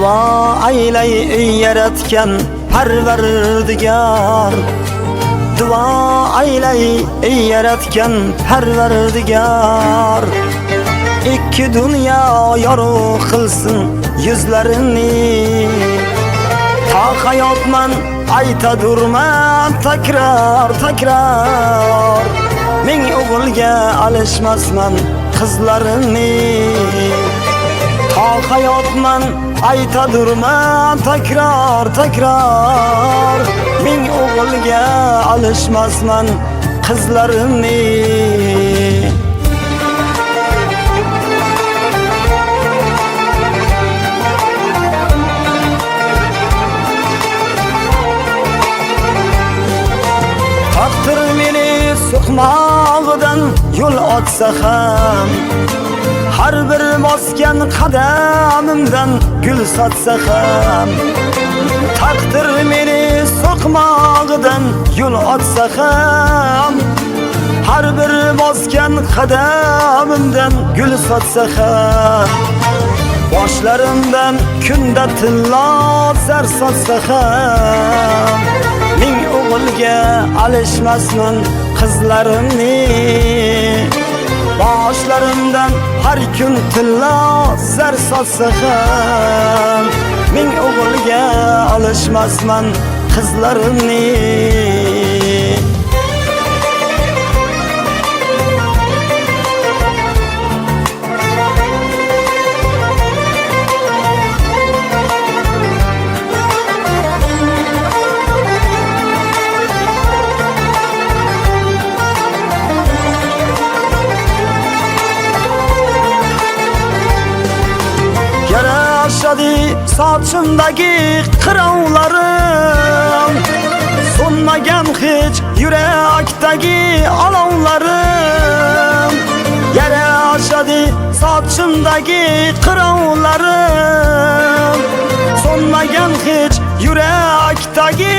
duo aylay yaratgan Parvardigor. Duo aylay yaratgan Parvardigor. İkki dünya yorug' qilsin yuzlarini. Ta hayotman ayta durman takrar takrar. Men o'g'ilga alishmasman qizlarini. Ta hayotman ayta durman takrar takrar. Men o'g'ilga alishmasman qizlarini. Taqdir meni suqmog'idan yo'l otsa ham, har bir bosgan qadamimdan gul sotsa ham. Taqdir meni suqmog'idan yo'l otsa ham, har bir bosgan qadamimdan gul sotsa ham. Boshlarimdan kunda tillo zar sotsa ham, men o'g'ilga alishmasman qizlarimni. Boshlarimdan har kun tillo zar sotsa ham, men o'g'ilga alishmasman qizlarimni. Yarashadi sochimdagi qirovlarim, so'nmagan hech yurakdagi olovlarim. Yarashadi sochimdagi qirovlarim, so'nmagan hech yurakdagi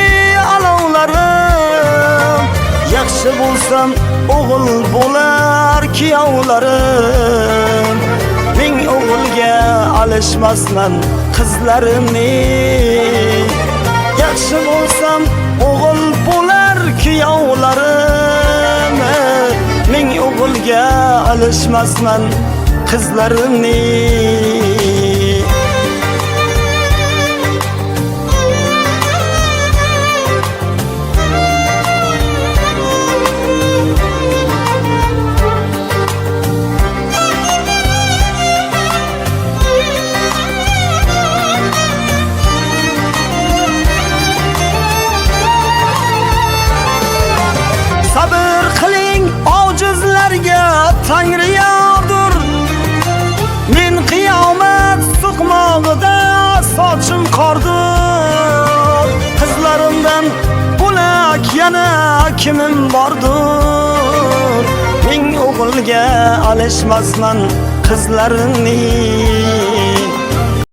olovlarim. Yaxshi bo'lsam o'g'il bo'lar kuyovlarim. Men o'g'ilga alishmasman qizlarimni. Yaxshi bo'lsam o'g'il bo'lar kuyovlarim. Men o'g'ilga alishmasman qizlarimni. Sabr qiling ojizlarga Tangri yordur. Men qiyomat suqmog'ida sochim qordur. Qizlarimdan bo'lak yana kimim bordur. Men o'g'ilga alishmasman qizlarimni.